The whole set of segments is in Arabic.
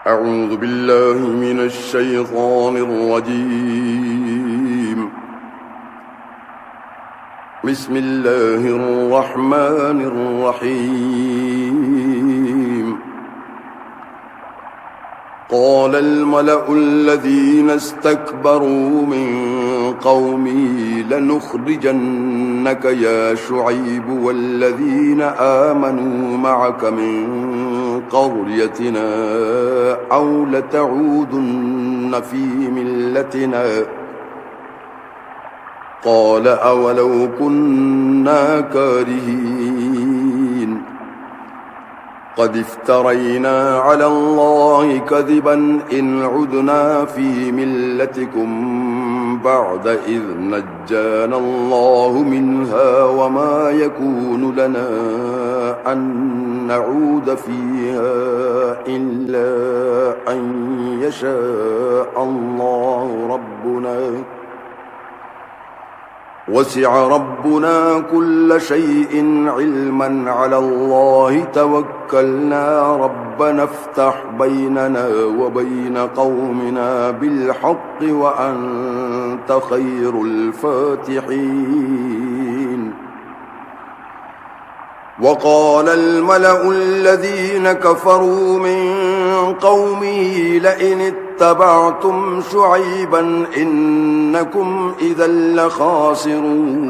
أعوذ بالله من الشيطان الرجيم. بسم الله الرحمن الرحيم. قال الملأ الذين استكبروا من قومه لنخرجنك يا شعيب والذين آمنوا معك من قريتنا أو لتعودن في ملتنا. قال أولو كنا كارهين قد افترينا على الله كذبا إن عدنا في ملتكم بعد إذ نجانا الله منها وما يكون لنا أن نعود فيها إلا أن يشاء الله ربنا وسع ربنا كل شيء علما على الله توكلنا ربنا افتح بيننا وبين قومنا بالحق وأنت خير الفاتحين. وقال الملأ الذين كفروا من قومه لئن اتبعتم شعيبا إنكم إذا لخاسرون.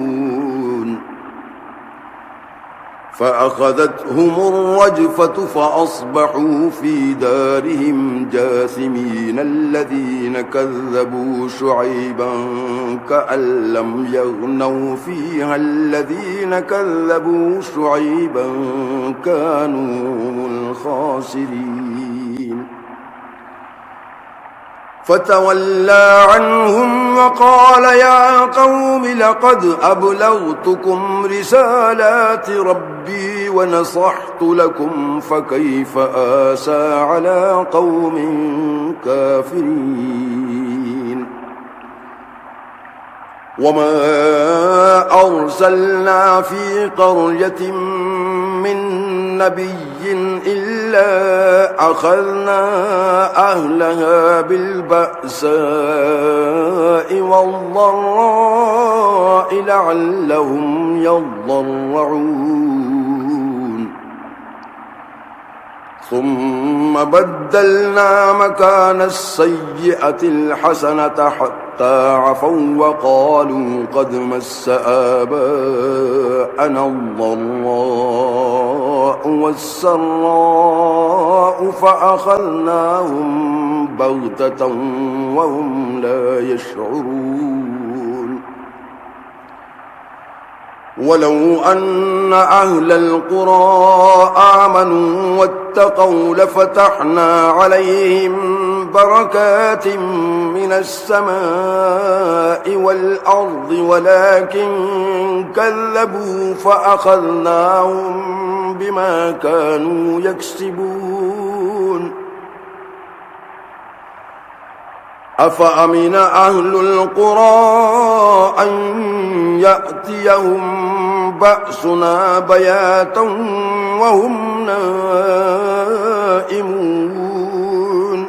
فأخذتهم الرجفة فأصبحوا في دارهم جاثمين. الذين كذبوا شعيبا كأن لم يغنوا فيها الذين كذبوا شعيبا كانوا هم الخاسرين. فتولى عنهم وقال يا قوم لقد أبلغتكم رسالات ربي ونصحت لكم فكيف آسى على قوم كافرين. وما أرسلنا في قرية من نبي إلا أخذنا أهلها بالبأساء والضراء لعلهم يضرعون. ثم بدلنا مكان السيئة الحسنة حتى عفوا وقالوا قد مس آباءنا الضراء والسراء فأخذناهم بغتة وهم لا يشعرون. ولو أن أهل القرى آمنوا واتقوا لفتحنا عليهم بركات من السماء والأرض ولكن كذبوا فأخذناهم بما كانوا يكسبون. أفأمن أهل القرى أن يأتيهم بأسنا بياتا وهم نائمون.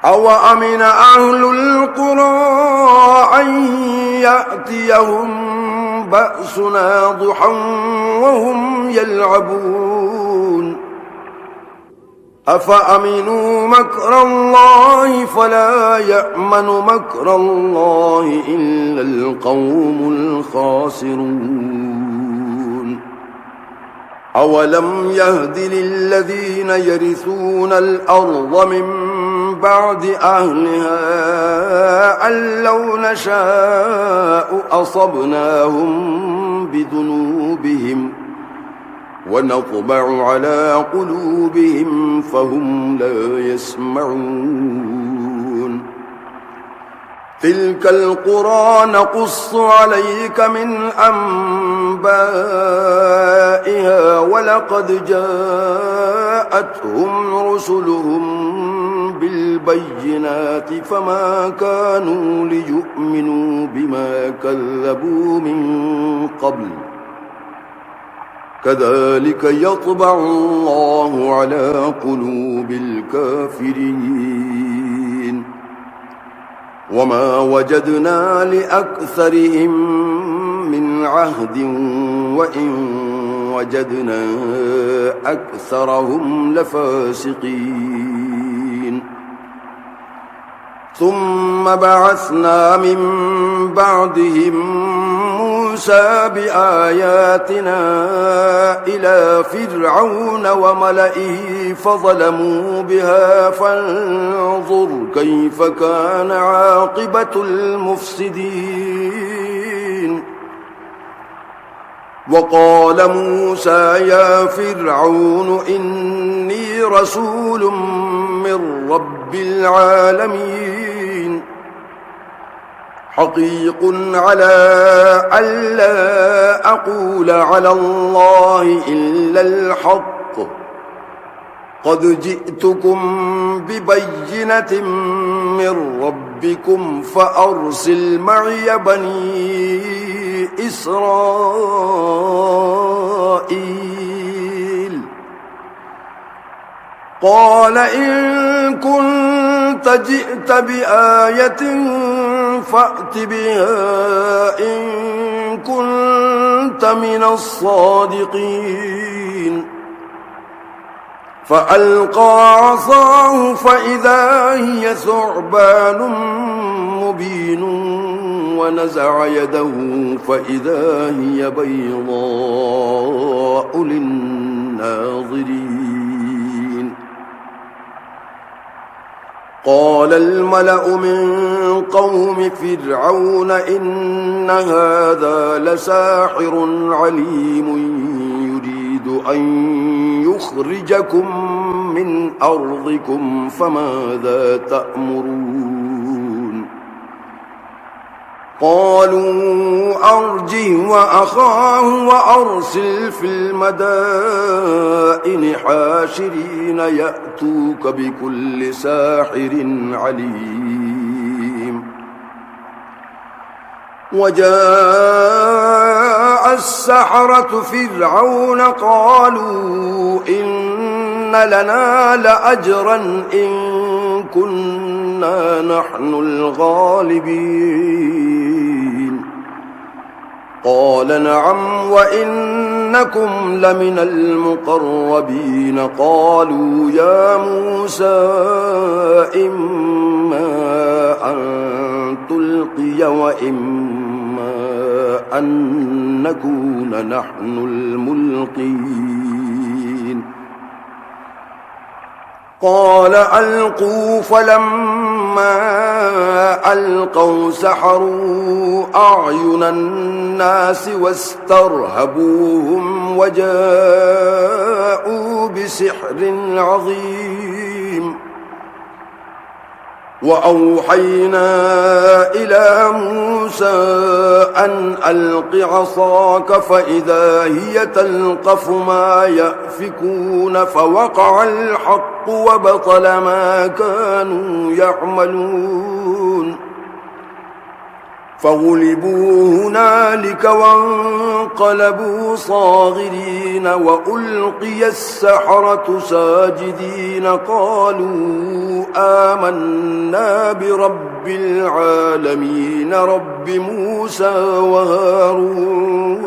أوأمن أهل القرى أن يأتيهم بأسنا ضحى وهم يلعبون. أفأمنوا مكر الله فلا يأمن مكر الله إلا القوم الخاسرون. أولم يهد للذين يرثون الأرض من بعد أهلها أن لو نشاء أصبناهم بذنوبهم ونطبع على قلوبهم فهم لا يسمعون. تلك القرى نقص عليك من أنبائها ولقد جاءتهم رسلهم بالبينات فما كانوا ليؤمنوا بما كذبوا من قبل كذلك يطبع الله على قلوب الكافرين وما وجدنا لأكثرهم من عهد وإن وجدنا أكثرهم لفاسقين ثم بعثنا من بعدهم موسى بآياتنا إلى فرعون وملئه فظلموا بها فانظر كيف كان عاقبة المفسدين وقال موسى يا فرعون إني رسول من رب العالمين حقيق على ألا أقول على الله إلا الحق قد جئتكم ببينة من ربكم فأرسل معي بني إسرائيل قال إن كنت جئت بآية فأت بها إن كنت من الصادقين فألقى عصاه فإذا هي ثعبان مبين ونزع يده فإذا هي بيضاء للناظرين قال الملأ من قوم فرعون إن هذا لساحر عليم يريد أن يخرجكم من أرضكم فماذا تأمرون قالوا أرجه وأخاه وأرسل في المدائن حاشرين يأتوك بكل ساحر عليم وجاء السحرة فرعون قالوا إن لنا لأجرا إن كنا نحن الغالبين قال نعم وإنكم لمن المقربين قالوا يا موسى إما أن تلقي وإما أن نكون نحن الملقين قال ألقوا فلما ألقوا سحروا أعين الناس واسترهبوهم وجاءوا بسحر عظيم وأوحينا إلى موسى أن ألق عصاك فإذا هي تلقف ما يأفكون فوقع الحق وبطل ما كانوا يعملون فغلبوا هنالك وانقلبوا صاغرين وألقي السحرة ساجدين قالوا آمنا برب العالمين رب موسى وهارون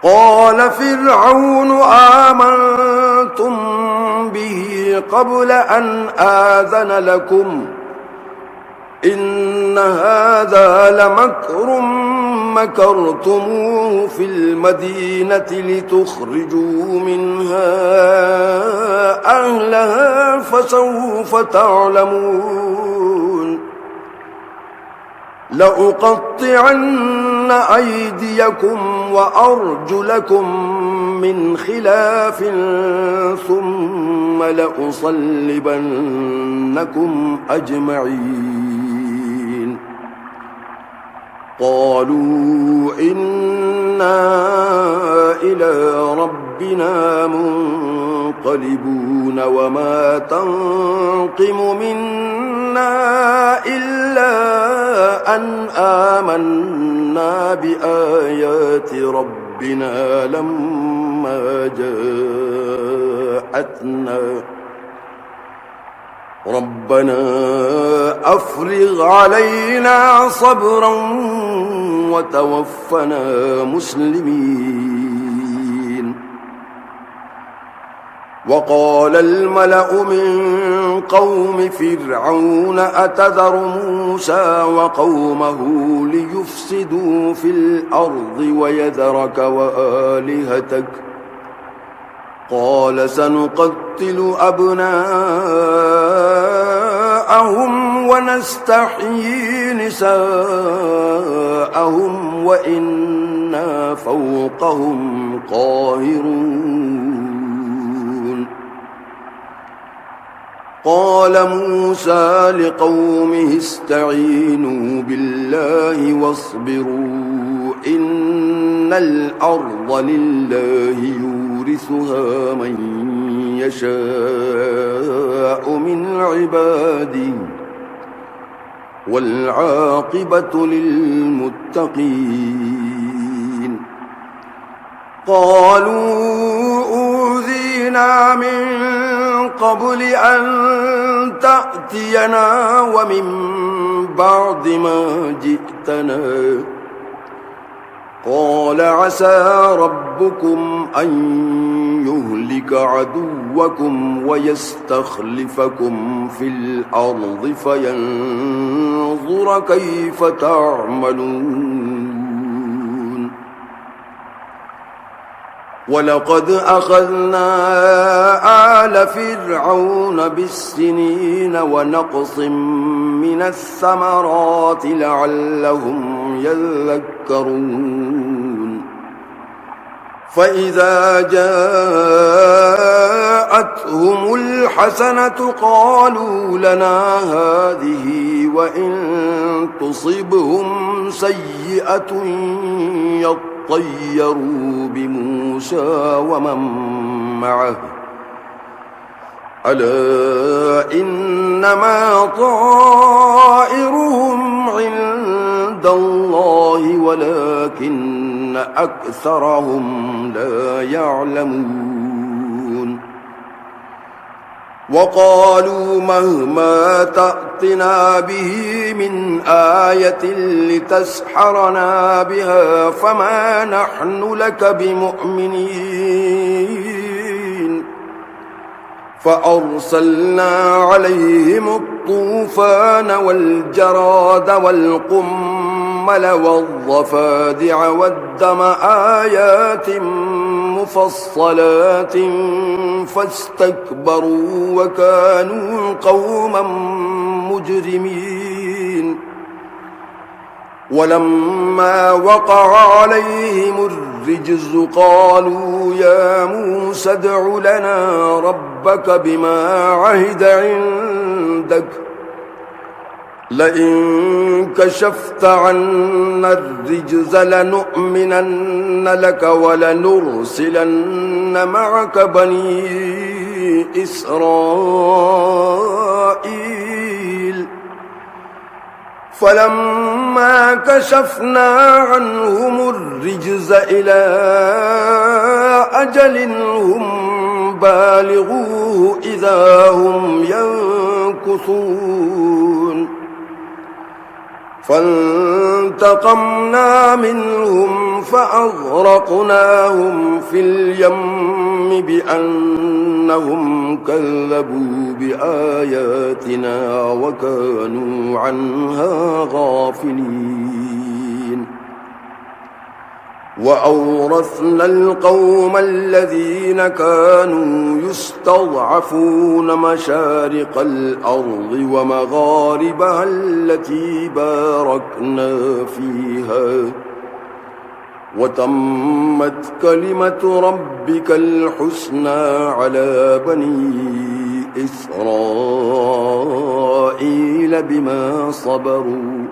قال فرعون آمنتم به قبل أن آذن لكم إن هذا لمكر مكرتموه في المدينة لتخرجوا منها أهلها فسوف تعلمون لأقطعن أيديكم وأرجلكم من خلاف ثم لأصلبنكم أجمعين قالوا إنا إلى ربنا منقلبون وما تنقم منا إلا أن آمنا بآيات ربنا ربنا لما جاءتنا ربنا أفرغ علينا صبرا وتوفنا مسلمين. وقال الملأ من قوم فرعون أتذر موسى وقومه ليفسدوا في الأرض ويذرك وآلهتك قال سنقتل أبناءهم ونستحيي نساءهم وإنا فوقهم قاهرون. قال موسى لقومه استعينوا بالله واصبروا إن الأرض لله يورثها من يشاء من عباده والعاقبة للمتقين. قالوا أوذينا من قبل أن تأتينا ومن بعد ما جئتنا قال عسى ربكم أن يهلك عدوكم ويستخلفكم في الأرض فينظر كيف تعملون. ولقد أخذنا آل فرعون بالسنين ونقص من الثمرات لعلهم يذكرون. فإذا جاءتهم الحسنة قالوا لنا هذه وإن تصبهم سيئة يطيروا بموسى ومن معه ألا إنما طائرهم عند الله ولكن أكثرهم لا يعلمون. وقالوا مهما تأتنا به من آية لتسحرنا بها فما نحن لك بمؤمنين. فأرسلنا عليهم الطوفان والجراد والقمل والضفادع والدم آيات مفصلات فاستكبروا وكانوا قوما مجرمين. ولما وقع عليهم الرجز قالوا يا موسى ادع لنا ربك بما عهد عندك لئن كشفت عنا الرجز لنؤمنن لك ولنرسلن معك بني إسرائيل. فلما كشفنا عنهم الرجز إلى أجل هم بالغوه إذا هم ينكثون. فانتقمنا منهم فأغرقناهم في اليم بأنهم كذبوا بآياتنا وكانوا عنها غافلين. وأورثنا القوم الذين كانوا يستضعفون مشارق الأرض ومغاربها التي باركنا فيها وتمت كلمة ربك الحسنى على بني إسرائيل بما صبروا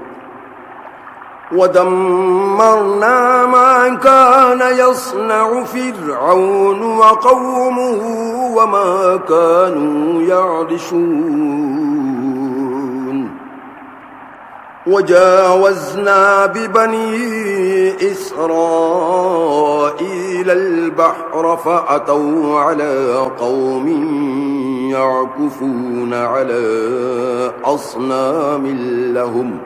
ودمرنا ما كان يصنع فرعون وقومه وما كانوا يعرشون. وجاوزنا ببني إسرائيل البحر فأتوا على قوم يعكفون على أصنام لهم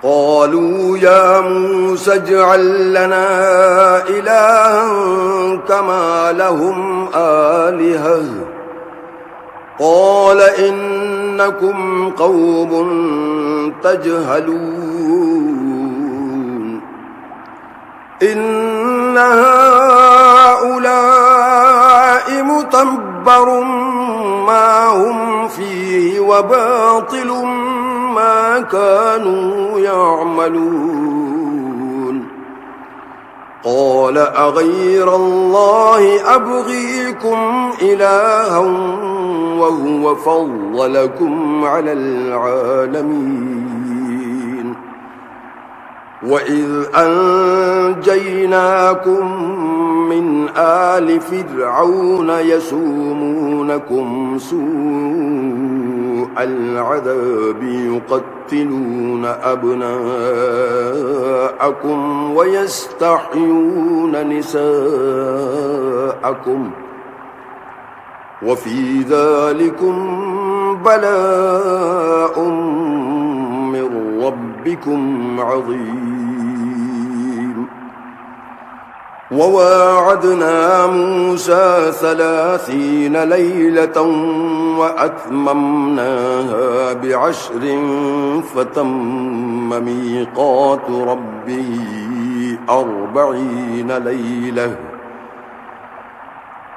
قالوا يا موسى اجعل لنا إلها كما لهم آلهة قال إنكم قوم تجهلون إن هؤلاء متبر ما هم فيه وباطل ما كانوا يعملون قال أغير الله أبغيكم إلها وهو فضلكم على العالمين وإذ أنجيناكم من آل فرعون يسومونكم سوء العذاب يقتلون أبناءكم ويستحيون نساءكم وفي ذلكم بلاء من ربكم عظيم وواعدنا موسى 30 ليلة وأتممناها ب10 فتم ميقات ربه 40 ليلة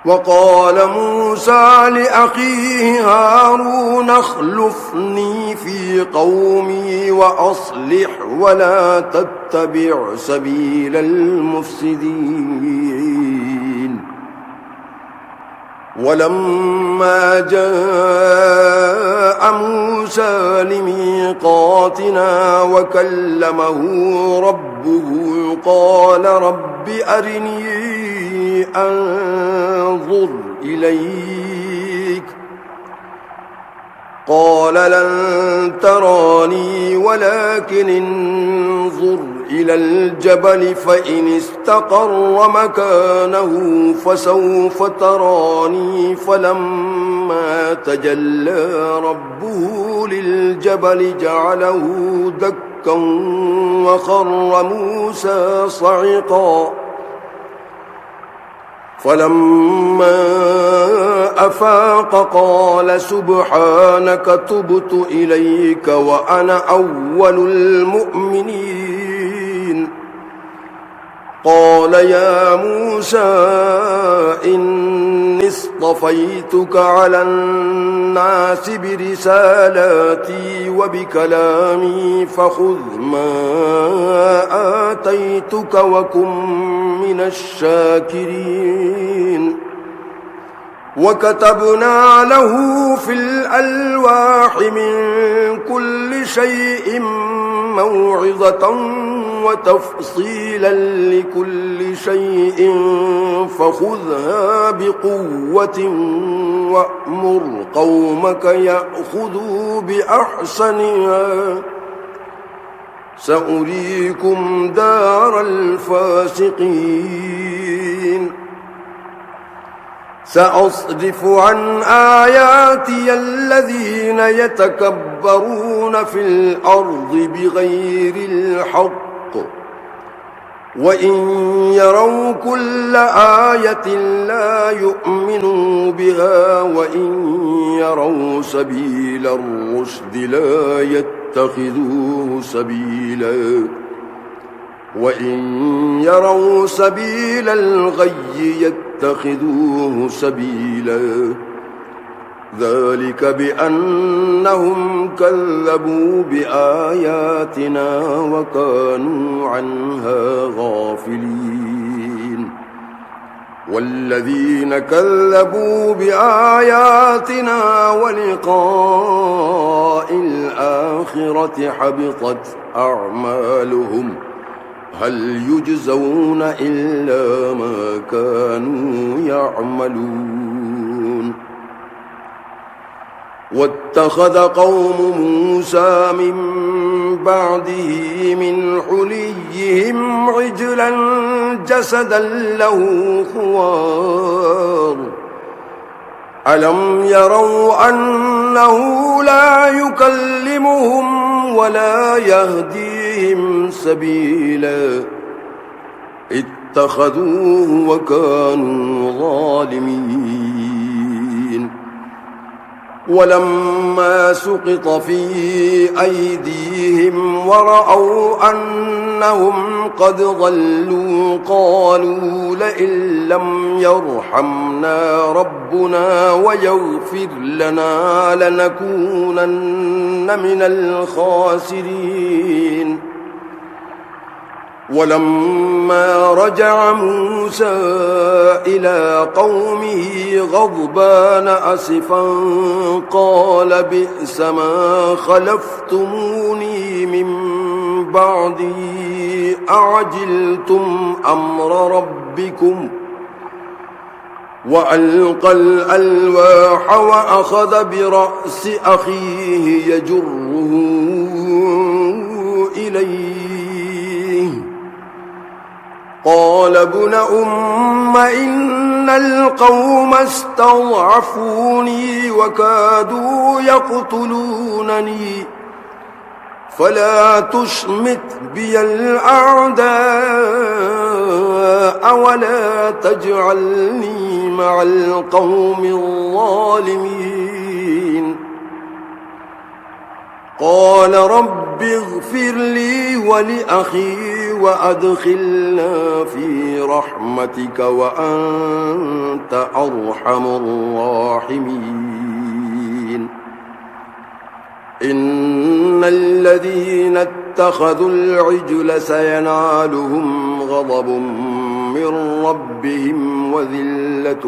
وقال موسى لأخيه هارون اخلفني في قومي وأصلح ولا تتبع سبيل المفسدين ولما جاء موسى لميقاتنا وكلمه ربه قال رب أرني أنظر إليك قال لن تراني ولكن انظر إلى الجبل فإن استقر مكانه فسوف تراني فلما تجلى ربه للجبل جعله دكا وخر موسى صعقا فلما أفاق قال سبحانك تبت إليك وأنا أول المؤمنين قال يا موسى إني اصطفيتك على الناس برسالاتي وبكلامي فخذ ما آتيتك وكن من الشاكرين وكتبنا له في الألواح من كل شيء موعظة وتفصيلا لكل شيء فخذها بقوة وأمر قومك يأخذوا بأحسنها سأريكم دار الفاسقين سأصرف عن آياتي الذين يتكبرون في الأرض بغير الحق وإن يروا كل آية لا يؤمنوا بها وإن يروا سبيل الرشد لا يتخذوه سبيلا وإن يروا سبيل الغي يتخذوه سبيلا ذلك بأنهم كذبوا بآياتنا وكانوا عنها غافلين والذين كذبوا بآياتنا ولقاء الآخرة حبطت أعمالهم هل يجزون إلا ما كانوا يعملون واتخذ قوم موسى من بعده من حليهم عجلا جسدا له خوار ألم يروا أنه لا يكلمهم ولا يهديهم سبيلا اتخذوه وكانوا ظالمين ولما سقط في أيديهم ورأوا أنهم قد ضلوا قالوا لئن لم يرحمنا ربنا ويغفر لنا لنكونن من الخاسرين ولما رجع موسى إلى قومه غضبان أسفا قال بئس ما خلفتموني من بعدي أعجلتم أمر ربكم وألقى الألواح وأخذ برأس أخيه يجره إليه قال ابن أم إن القوم استضعفوني وكادوا يقتلونني فلا تشمت بي الأعداء ولا تجعلني مع القوم الظالمين قال رب اغفر لي ولأخي وأدخلنا في رحمتك وأنت أرحم الراحمين إن الذين اتخذوا العجل سينالهم غضب من ربهم وذلة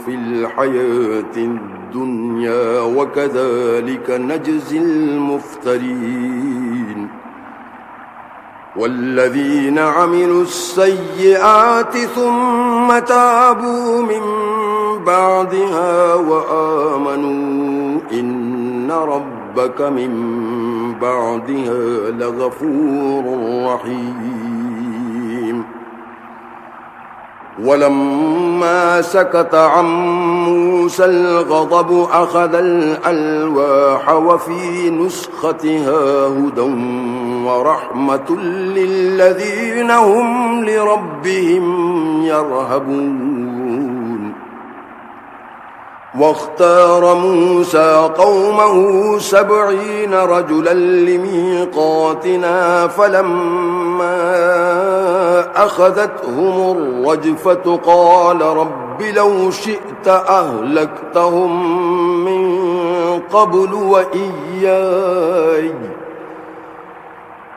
في الحياة الدنيا وكذلك نجزي المفترين والذين عملوا السيئات ثم تابوا من بعدها وآمنوا إن ربك من بعدها لغفور رحيم ولما سكت عن موسى الغضب أخذ الألواح وفي نسختها هدى ورحمة للذين هم لربهم يرهبون واختار موسى قومه 70 رجلا لميقاتنا فلما أخذتهم الرجفة قال رب لو شئت أهلكتهم من قبل وإياي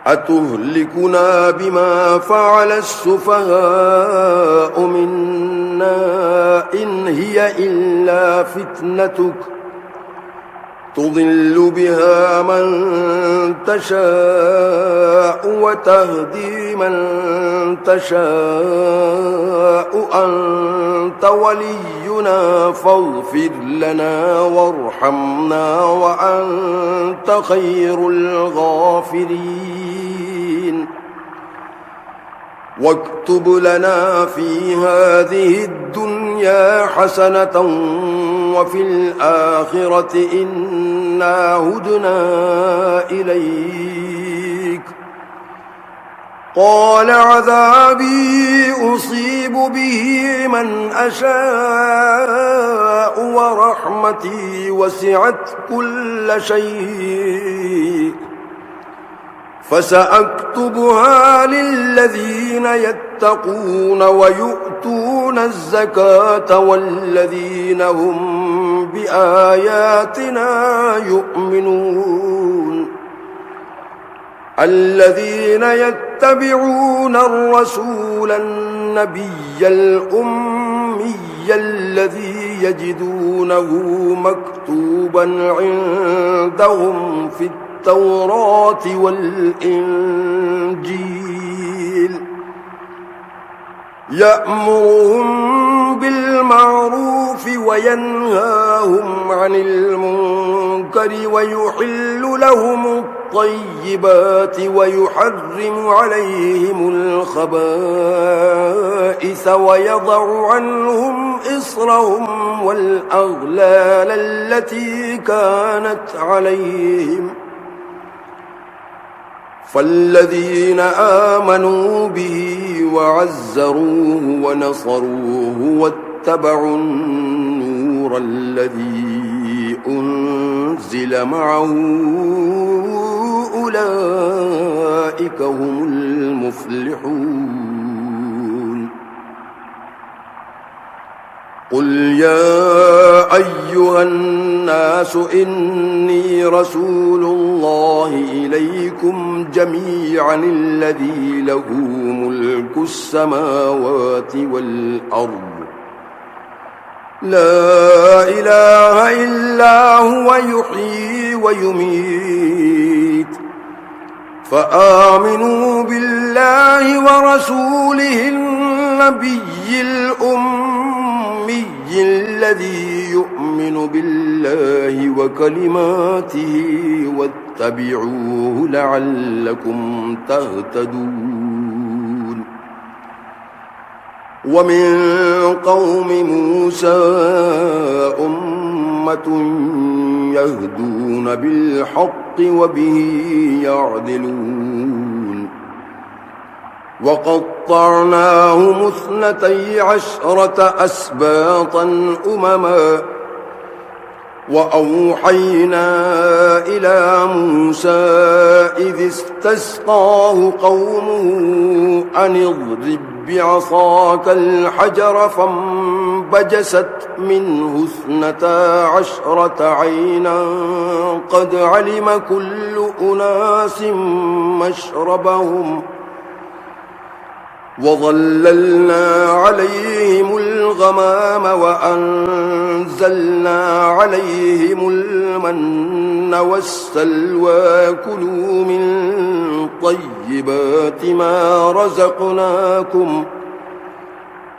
أتهلكنا بما فعل السفهاء منا إن هي إلا فتنتك تضل بها من تشاء وتهدي من تشاء أنت ولينا فاغفر لنا وارحمنا وأنت خير الغافرين واكتب لنا في هذه الدنيا حسنة وفي الآخرة إنا هدنا إليك قال عذابي أصيب به من أشاء ورحمتي وسعت كل شيء فسأكتبها للذين يتقون ويؤتون الزكاة والذين هم بآياتنا يؤمنون الذين يتبعون الرسول النبي الأمي الذي يجدونه مكتوبا عندهم في التوراة والإنجيل يأمرهم بالمعروف وينهاهم عن المنكر ويحل لهم الطيبات ويحرم عليهم الخبائث ويضع عنهم إصرهم والأغلال التي كانت عليهم فالذين آمنوا به وعزروه ونصروه واتبعوا النور الذي أنزل معه أولئك هم المفلحون. قل يا أيها الناس إني رسول الله إليكم جميعا الذي له ملك السماوات والأرض لا إله إلا هو يحيي ويميت فآمنوا بالله ورسوله النبي الأمي الذي يؤمن بالله وكلماته واتبعوه لعلكم تهتدون. ومن قوم موسى أمة يهدون بالحق وبه يعدلون. وقطعناهم 12 أسباطا أمما وأوحينا إلى موسى إذ استسقاه قومه أن اضرب بعصاك الحجر فانبجست منه 12 عينا قد علم كل أناس مشربهم وظللنا عليهم الغمام وأنزلنا عليهم المن والسلوى كلوا من طيبات ما رزقناكم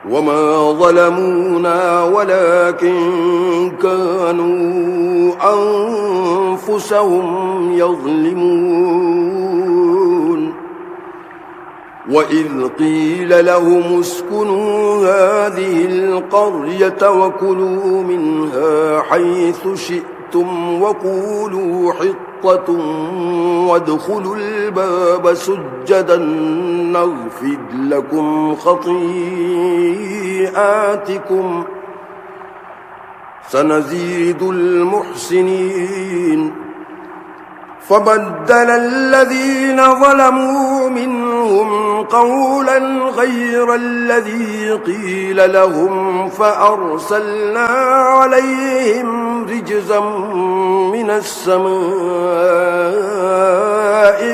وما ظلمونا ولكن كانوا أنفسهم يظلمون. وإذ قيل لهم اسكنوا هذه القرية وكلوا منها حيث شئتم وقولوا حطة وادخلوا الباب سجدا نغفر لكم خطيئاتكم سنزيد المحسنين. فبدل الذين ظلموا منهم قولا غير الذي قيل لهم فأرسلنا عليهم رجزا من السماء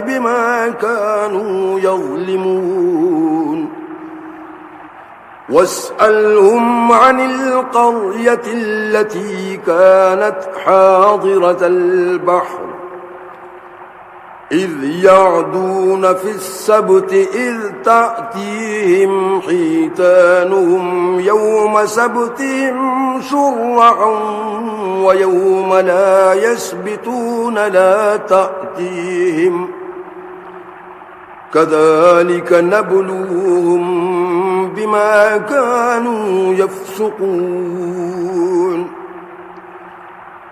بما كانوا يظلمون. واسألهم عن القرية التي كانت حاضرة البحر إذ يعدون في السبت إذ تأتيهم حيتانهم يوم سبتهم شرعا ويوم لا يسبتون لا تأتيهم كذلك نبلوهم بما كانوا يفسقون.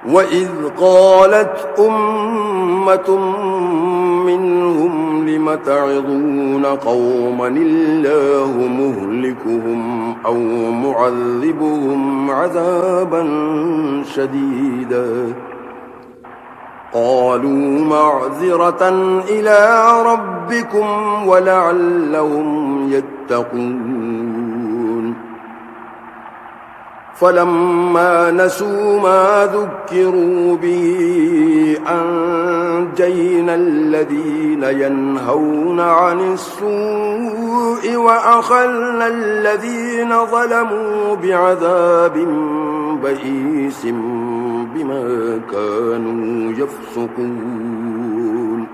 وإذ قالت أمة منهم لم تعظون قوما الله مهلكهم أو معذبهم عذابا شديدا قالوا معذرة إلى ربكم ولعلهم يتقون. فلما نسوا ما ذكروا به أنجينا الذين ينهون عن السوء وأخذنا الذين ظلموا بعذاب بئيس بما كانوا يفسقون.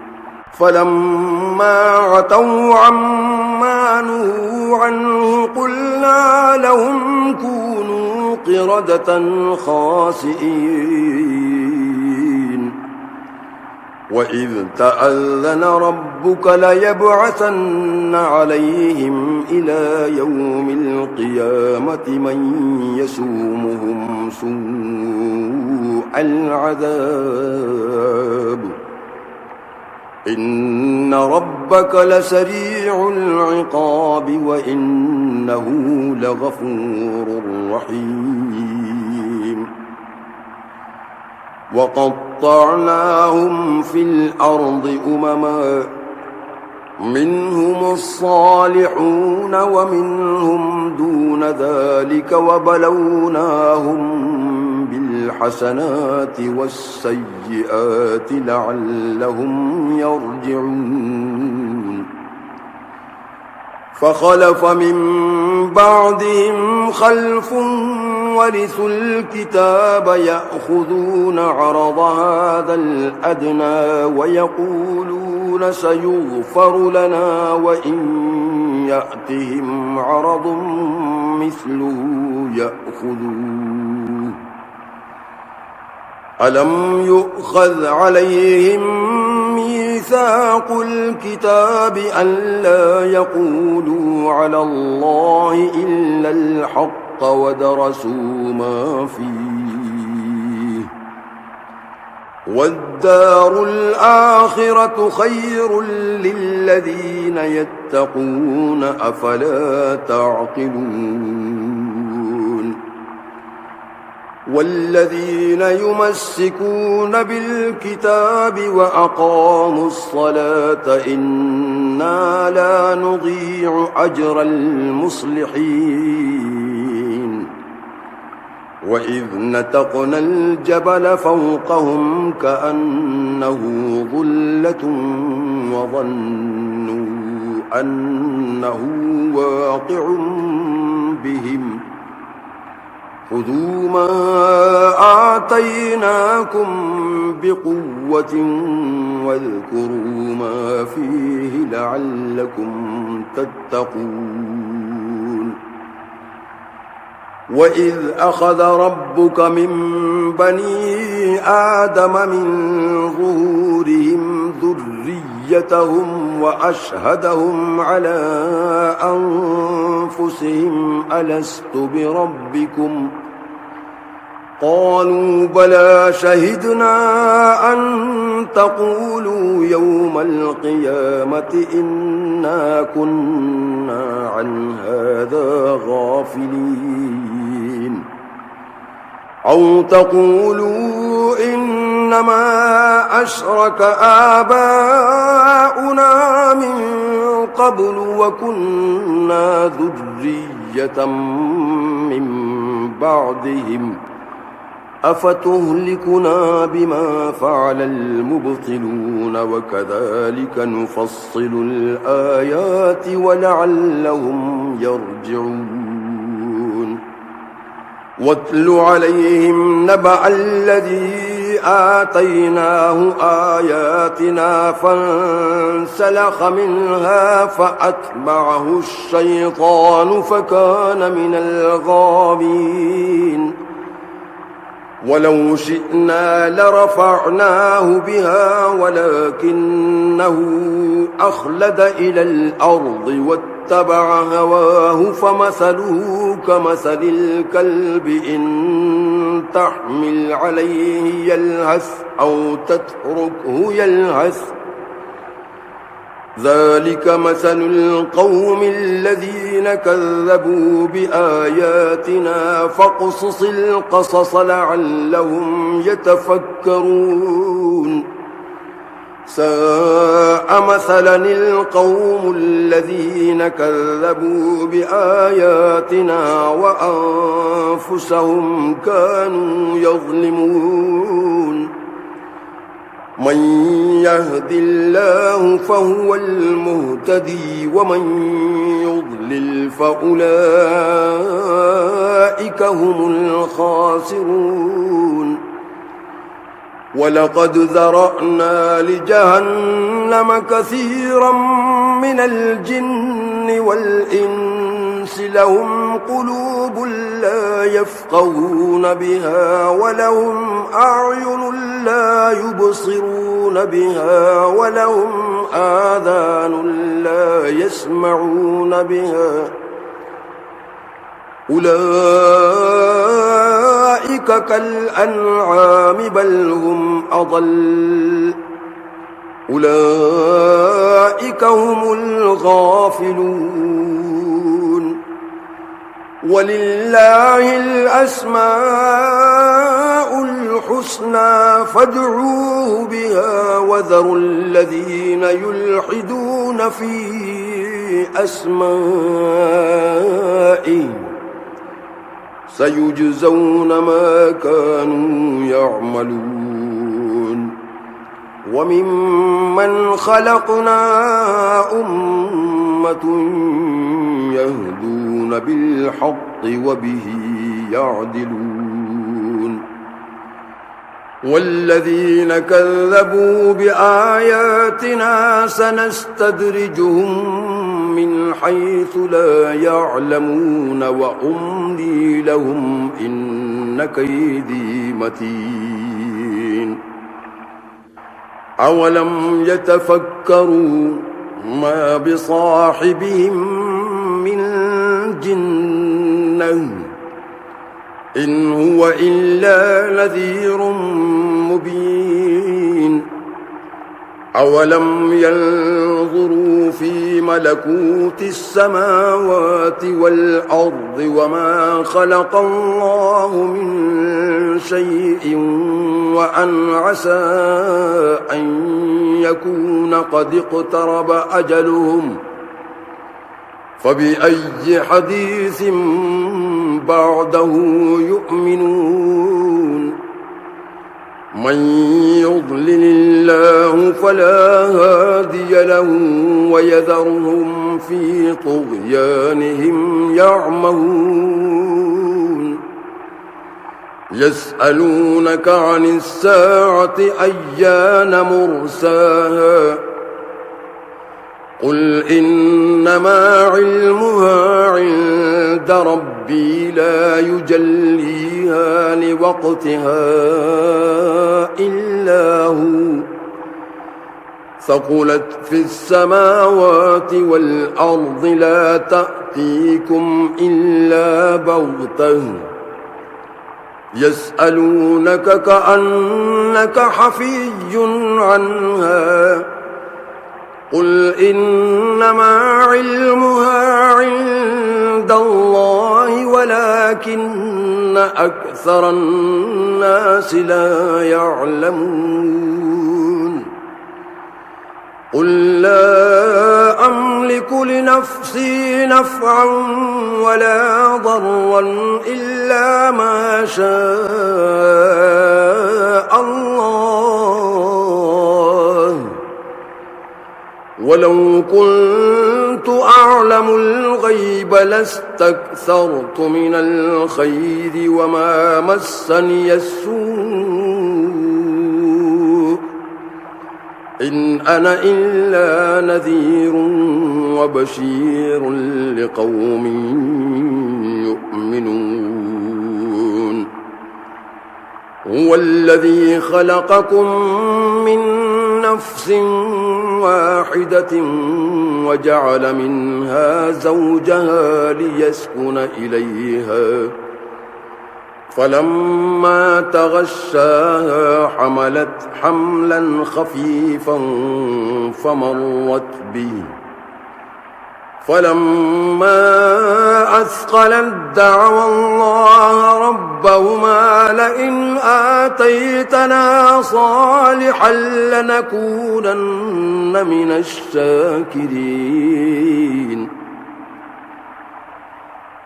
فلما عتوا عما نهوا عنه قلنا لهم كونوا قردة خاسئين وإذ تأذن ربك ليبعثن عليهم إلى يوم القيامة من يسومهم سوء العذاب إن ربك لسريع العقاب وإنه لغفور رحيم وقطعناهم في الأرض أمما منهم الصالحون ومنهم دون ذلك وبلوناهم بالحسنات والسيئات لعلهم يرجعون فخلف من بعدهم خلف ورثوا الكتاب يأخذون عرض هذا الأدنى ويقولون سيغفر لنا وإن يأتهم عرض مثله يأخذوه ألم يؤخذ عليهم ميثاق الكتاب ألا يقولوا على الله إلا الحق ودرسوا ما فيه والدار الآخرة خير للذين يتقون أفلا تعقلون والذين يمسكون بالكتاب وأقاموا الصلاة إنا لا نضيع أجر المصلحين وإذ نتقنا الجبل فوقهم كأنه ظلة وظنوا أنه واقع بهم خذوا ما آتيناكم بقوة واذكروا ما فيه لعلكم تتقون وإذ أخذ ربك من بني آدم من ظهورهم ذريتهم وأشهدهم على أنفسهم ألست بربكم قالوا بلى شهدنا أن تقولوا يوم القيامة إنا كنا عن هذا غافلين أو تقولوا إنما أشرك آباؤنا من قبل وكنا ذرية من بعدهم أفتهلكنا بما فعل المبطلون وكذلك نفصل الآيات ولعلهم يرجعون واتل عليهم نبأ الذي آتيناه آياتنا فانسلخ منها فأتبعه الشيطان فكان من الغاوين ولو شئنا لرفعناه بها ولكنه أخلد إلى الأرض واتبع هواه فمثله كمثل الكلب إن تحمل عليه يلهث أو تتركه يلهث ذلك مثل القوم الذين كذبوا بآياتنا فاقصص القصص لعلهم يتفكرون ساء مثلا القوم الذين كذبوا بآياتنا وأنفسهم كانوا يظلمون من يهد الله فهو المهتدي ومن يضلل فأولئك هم الخاسرون ولقد ذرأنا لجهنم كثيرا من الجن والإنس الإنس لهم قلوب لا يفقهون بها ولهم أعين لا يبصرون بها ولهم آذان لا يسمعون بها أولئك كالأنعام بل هم أضل أولئك هم الغافلون ولله الأسماء الحسنى فادعوه بها وذروا الذين يلحدون في أسمائه سيجزون ما كانوا يعملون وممن خلقنا أمة يهدون بالحق وبه يعدلون والذين كذبوا بآياتنا سنستدرجهم من حيث لا يعلمون وأملي لهم إن كيدي متين أولم يتفكروا ما بصاحبهم من جنة إن هو إلا نذير مبين أولم ينظروا في ملكوت السماوات والأرض وما خلق الله من شيء وأن عسى أن يكون قد اقترب أجلهم فبأي حديث بعده يؤمنون من يضلل الله فلا هادي له ويذرهم في طغيانهم يعمهون يسألونك عن الساعة أيان مرساها قل إنما علمها عند ربي لا يجليها لوقتها إلا هو ثقلت في السماوات والأرض لا تأتيكم إلا بغتة يسألونك كأنك حفي عنها قل إنما علمها عند الله ولكن أكثر الناس لا يعلمون قل لا أملك لنفسي نفعا ولا ضرا إلا ما شاء الله ولو كنت أعلم الغيب لاستكثرت من الخير وما مسني السوء إن أنا إلا نذير وبشير لقوم يؤمنون هو الذي خلقكم من نفس واحدة وجعل منها زوجها ليسكن إليها فلما تغشاها حملت حملا خفيفا فمرت به فلما أثقلت دعوا الله ربهما لئن آتيتنا صالحا لنكونن من الشاكرين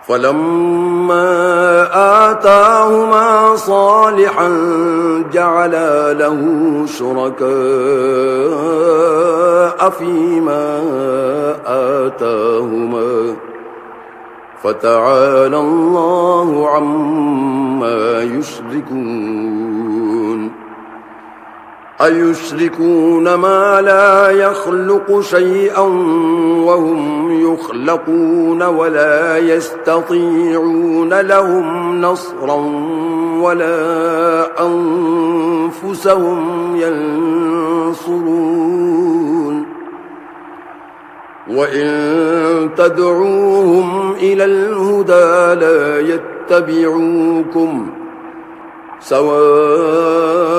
فلما آتاهما صالحا جعلا له شركاء فيما آتاهما فتعالى الله عما يشركون أيشركون ما لا يخلق شيئا وهم يخلقون ولا يستطيعون لهم نصرا ولا أنفسهم ينصرون وإن تدعوهم إلى الهدى لا يتبعوكم سواء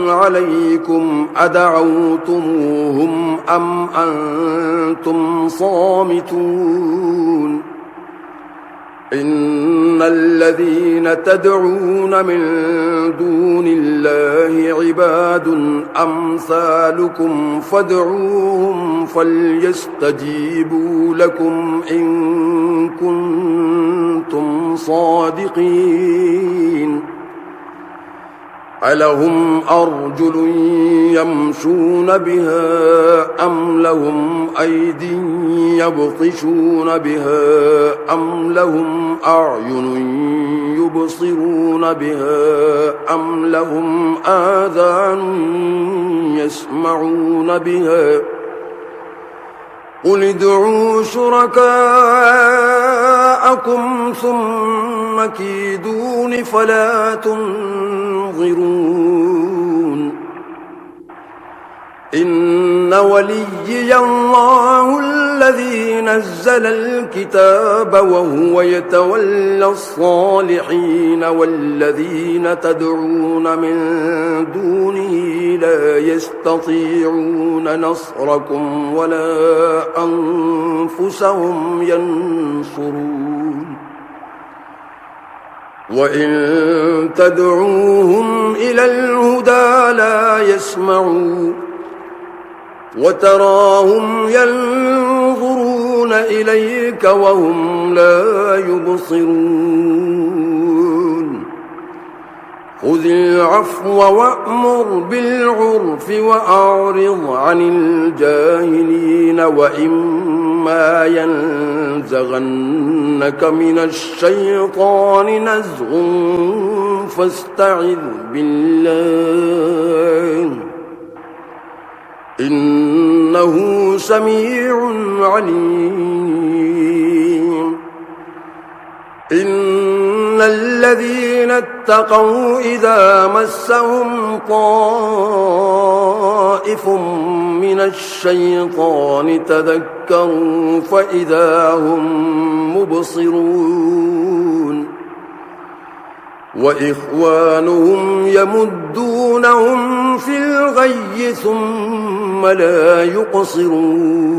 عليكم أدعوتموهم أم أنتم صامتون إن الذين تدعون من دون الله عباد أمثالكم فادعوهم فليستجيبوا لكم إن كنتم صادقين ألهم أرجل يمشون بها أم لهم أيد يبطشون بها أم لهم أعين يبصرون بها أم لهم آذان يسمعون بها قل ادعوا شركاءكم ثم كيدون فلا تنظرون إن وليي الله الذي نزل الكتاب وهو يتولى الصالحين والذين تدعون من دونه لا يستطيعون نصركم ولا أنفسهم ينصرون وإن تدعوهم إلى الهدى لا يسمعون وتراهم ينظرون إليك وهم لا يبصرون خذ العفو وأمر بالعرف وأعرض عن الجاهلين وإما ينزغنك من الشيطان نزغ فاستعذ بالله إنه سميع عليم إن الذين اتقوا إذا مسهم طائف من الشيطان تذكروا فإذا هم مبصرون وإخوانهم يمدونهم في الغي ثم لا يقصرون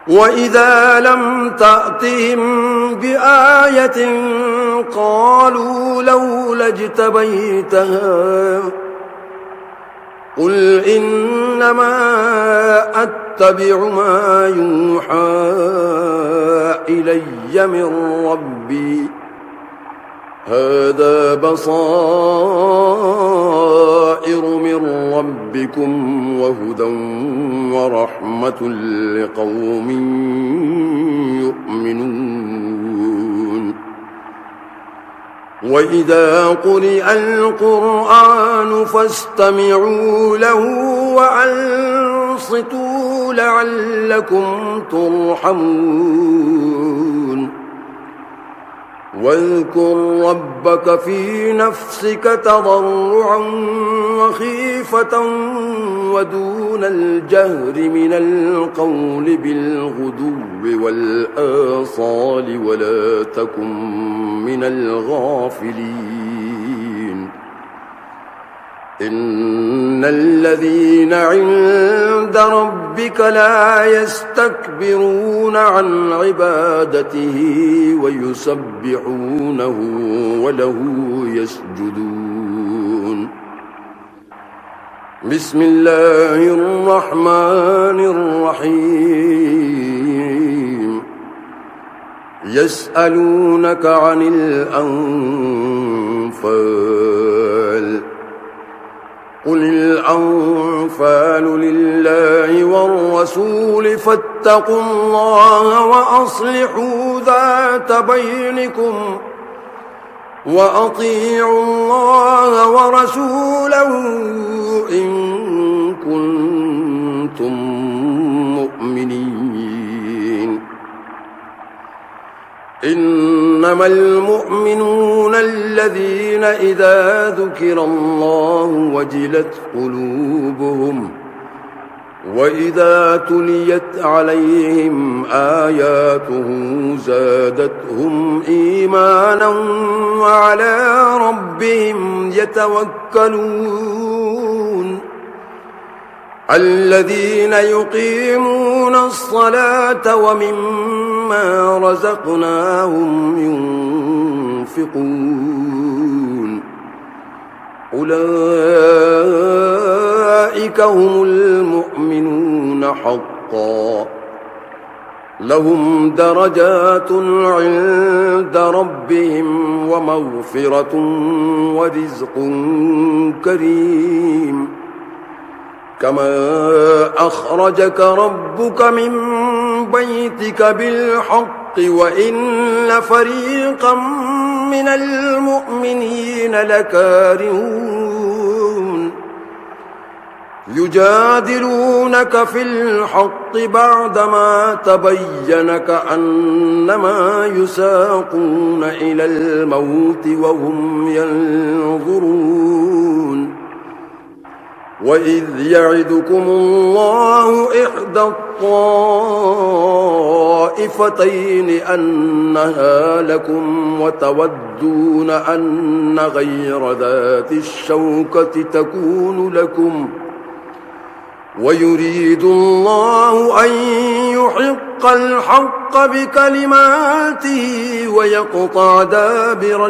وإذا لم تأتهم بآية قالوا لولا اجتبيتها قل إنما أتبع ما يوحى إلي من ربي هذا بصائر من ربكم وهدى ورحمة لقوم يؤمنون وإذا قرئ القرآن فاستمعوا له وأنصتوا لعلكم ترحمون واذكر ربك في نفسك تضرعا وخيفة ودون الجهر من القول بالغدو والآصال ولا تكن من الغافلين إن الذين عند ربك لا يستكبرون عن عبادته ويسبحونه وله يسجدون بسم الله الرحمن الرحيم يسألونك عن الأنفال قل الأنفال لله والرسول فاتقوا الله وأصلحوا ذات بينكم وأطيعوا الله ورسوله إن كنتم مؤمنين. إنما المؤمنون الذين إذا ذكر الله وجلت قلوبهم وإذا تليت عليهم آياته زادتهم إيمانا وعلى ربهم يتوكلون. الذين يقيمون الصلاة ومما رزقناهم ينفقون أولئك هم المؤمنون حقا لهم درجات عند ربهم ومغفرة ورزق كريم. كما أخرجك ربك من بيتك بالحق وإن فريقا من المؤمنين لكارهون يجادلونك في الحق بعدما تبين كأنما يساقون إلى الموت وهم ينظرون. وإذ يعدكم الله إحدى الطائفتين أنها لكم وتودون أن غير ذات الشوكة تكون لكم ويريد الله أن يحق الحق بكلماته ويقطع دابر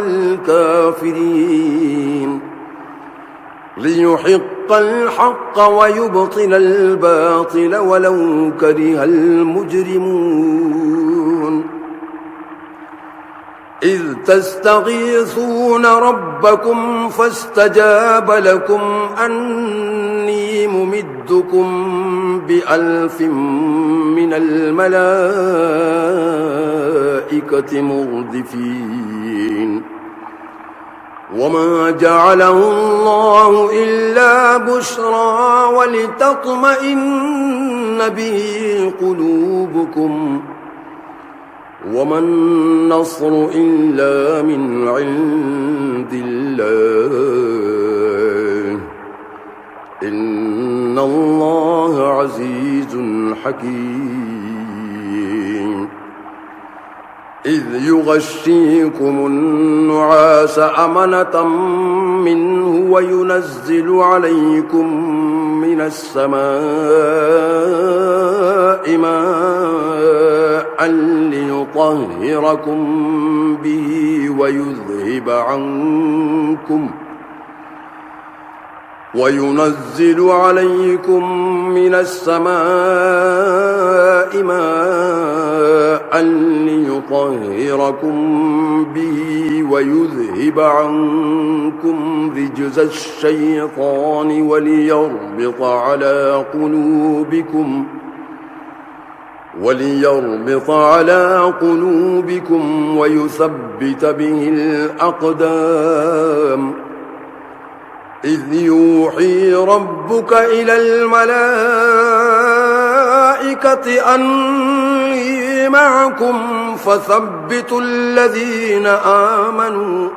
الكافرين ليحق الحق ويبطل الباطل ولو كره المجرمون. إذ تستغيثون ربكم فاستجاب لكم أني ممدكم ب1000 من الملائكة مردفين. وما جعله الله إلا بشرى ولتطمئن به قلوبكم وما النصر إلا من عند الله إن الله عزيز حكيم. إذ يغشيكم النعاس أمنة منه وينزل عليكم من السماء ماء ليطهركم به وينزل عليكم من السماء ماء ليطهركم به ويذهب عنكم رجز الشيطان وليربط على قلوبكم ويثبت به الأقدام. إذ يوحي ربك إلى الملائكة أني معكم فثبتوا الذين آمنوا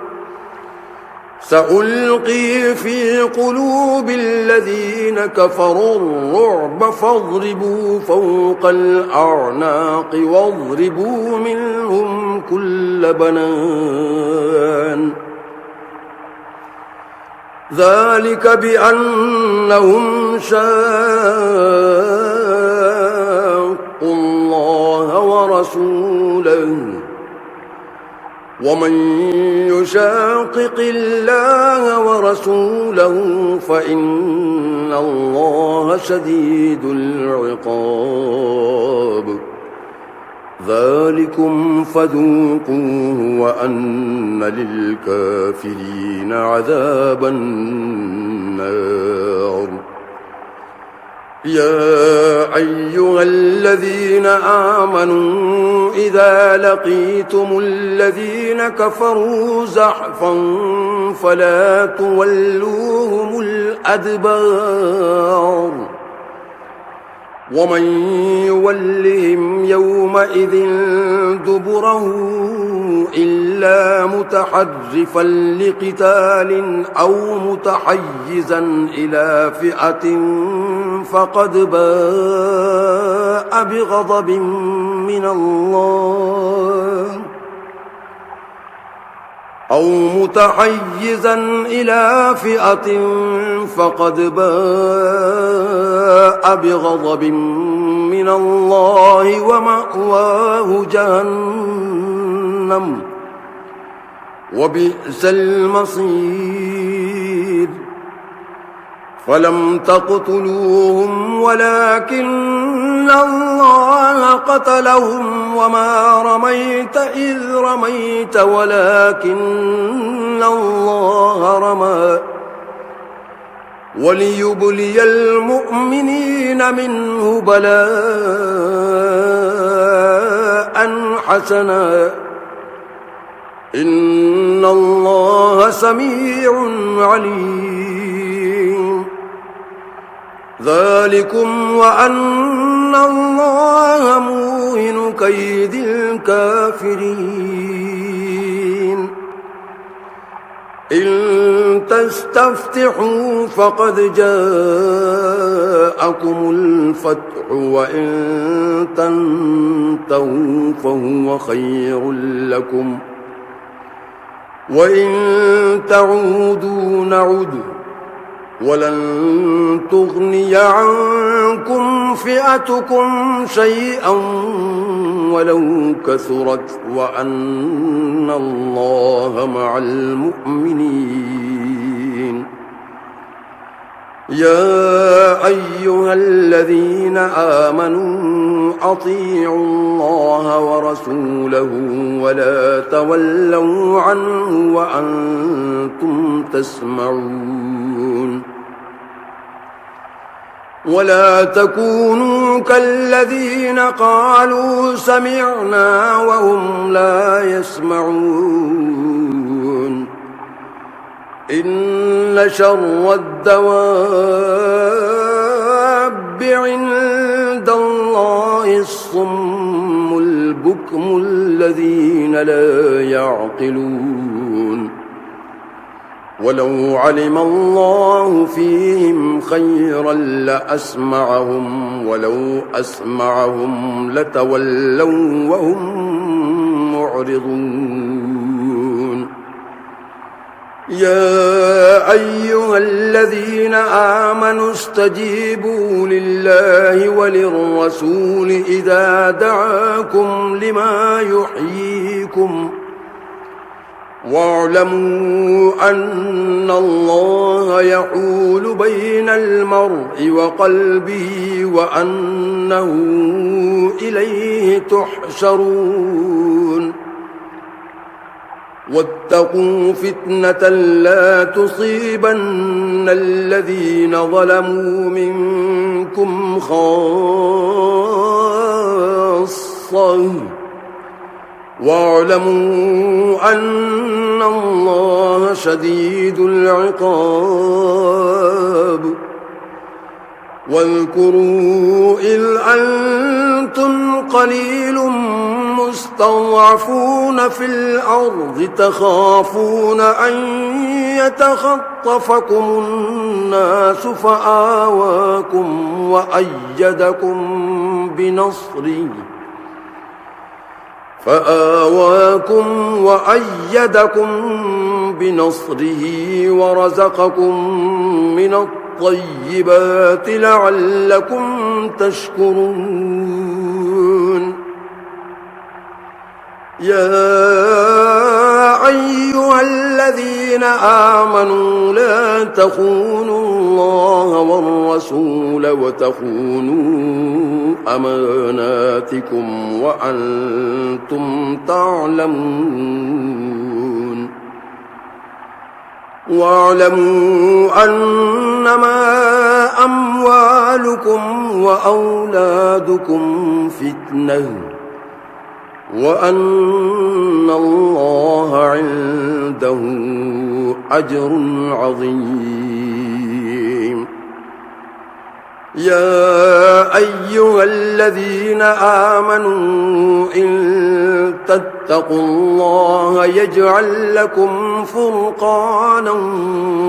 سألقي في قلوب الذين كفروا الرعب فاضربوا فوق الأعناق واضربوا منهم كل بنان. ذلك بأنهم شاقوا الله ورسوله ومن يشاقق الله ورسوله فإن الله شديد العقاب. ذلكم فذوقوه وأن للكافرين عذاب النار. يا أيها الذين آمنوا إذا لقيتم الذين كفروا زحفا فلا تولوهم الأدبار ومن يولهم يومئذ دبره إلا متحرفا لقتال أو متحيزا إلى فئة فقد باء بغضب من الله أو متحيزا إلى فئة فقد باء بغضب من الله ومأواه جهنم وبئس المصير فلم تقتلوهم ولكن الله قتلهم وما رميت إذ رميت ولكن الله رمى وليبلي المؤمنين منه بلاء حسنا إن الله سميع عليم ذلكم وأن الله موهن كيد الكافرين إن تستفتحوا فقد جاءكم الفتح وإن تنتهوا فهو خير لكم وإن تعودوا نعد ولن تغني عنكم فئتكم شيئا ولو كثرت وأن الله مع المؤمنين يا أيها الذين آمنوا أطيعوا الله ورسوله ولا تولوا عنه وأنتم تسمعون ولا تكونوا كالذين قالوا سمعنا وهم لا يسمعون إن شر الدواب عند الله الصم البكم الذين لا يعقلون ولو علم الله فيهم خيرا لأسمعهم ولو أسمعهم لتولوا وهم معرضون يا أيها الذين آمنوا استجيبوا لله وللرسول إذا دعاكم لما يحييكم واعلموا أن الله يحول بين المرء وقلبه وأنه إليه تحشرون واتقوا فتنة لا تصيبن الذين ظلموا منكم خاصة واعلموا أن الله شديد العقاب واذكروا إذ أنتم قليل مستضعفون في الأرض تخافون أن يتخطفكم الناس فآواكم وأيدكم بنصره ورزقكم من الطيبات لعلكم تشكرون يا أيها الذين آمنوا لا تخونوا الله والرسول وتخونوا أماناتكم وأنتم تعلمون واعلموا أنما أموالكم أموالكم وأولادكم فتنة وأن الله عنده أجر عظيم. يا أيها الذين آمنوا إن تتقوا الله يجعل لكم فرقانا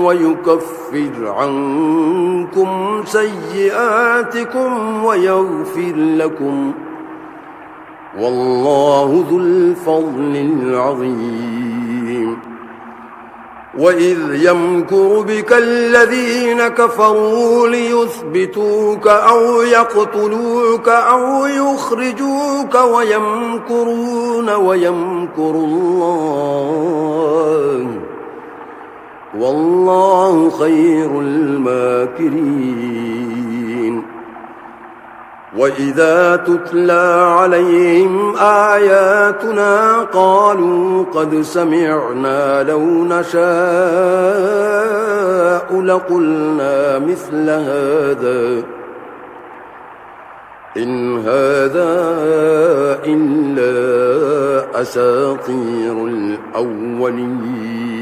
ويكفر عنكم سيئاتكم ويغفر لكم والله ذو الفضل العظيم. وإذ يمكر بك الذين كفروا ليثبتوك أو يقتلوك أو يخرجوك ويمكرون ويمكر الله والله خير الماكرين. وإذا تتلى عليهم آياتنا قالوا قد سمعنا لو نشاء لقلنا مثل هذا إن هذا إلا أساطير الأولين.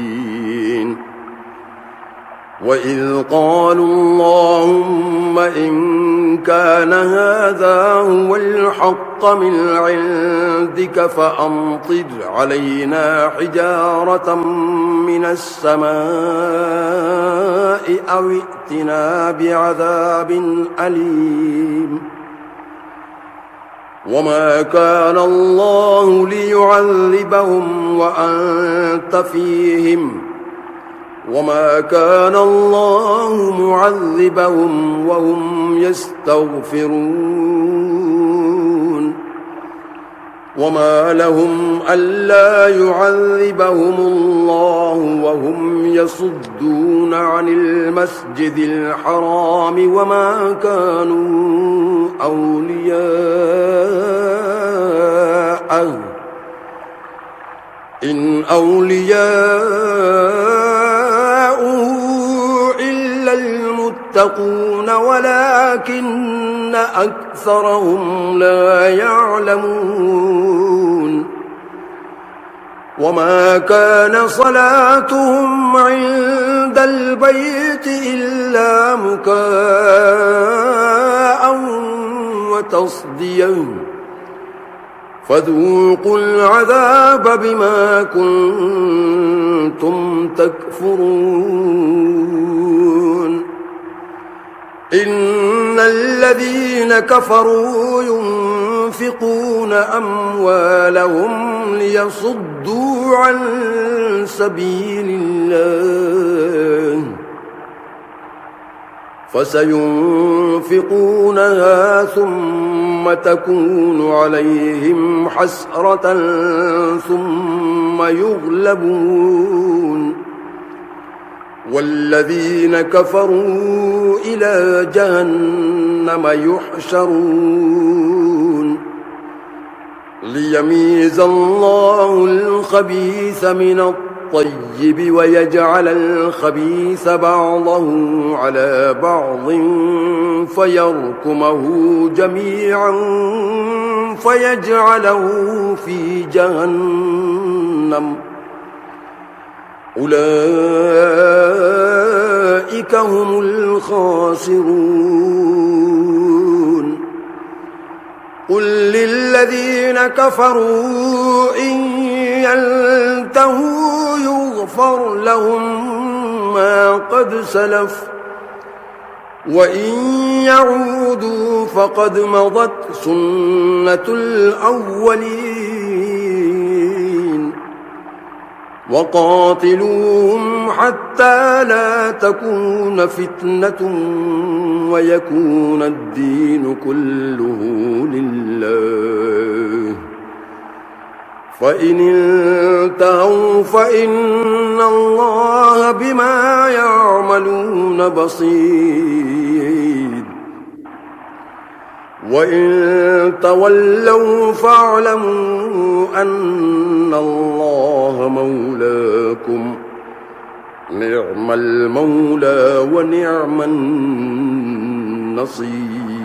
وإذ قالوا اللهم إن كان هذا هو الحق من عندك فأمطر علينا حجارة من السماء أو ائتنا بعذاب أليم. وما كان الله ليعذبهم وأنت فيهم وما كان الله معذبهم وهم يستغفرون. وما لهم ألا يعذبهم الله وهم يصدون عن المسجد الحرام وما كانوا أولياءه إن أولياءه إلا المتقون ولكن أكثرهم لا يعلمون. وما كان صلاتهم عند البيت إلا مكاء وتصدية فذوقوا العذاب بما كنتم تكفرون. إن الذين كفروا ينفقون أموالهم ليصدوا عن سبيل الله فسينفقونها ثم تكون عليهم حسرة ثم يغلبون والذين كفروا إلى جهنم يحشرون. ليميز الله الخبيث من الطيب ويجعل الخبيث بعضه على بعض فيركمه جميعا فيجعله في جهنم أولئك هم الخاسرون. قل للذين كفروا إن ينتهوا يغفر لهم ما قد سلف وإن يعودوا فقد مضت سنة الأولين. وقاتلوهم حتى لا تكون فتنة ويكون الدين كله لله. فإن انتهوا فإن الله بما يعملون بصير. وإن تولوا فاعلموا أن الله مولاكم نعم المولى ونعم النصير. نصير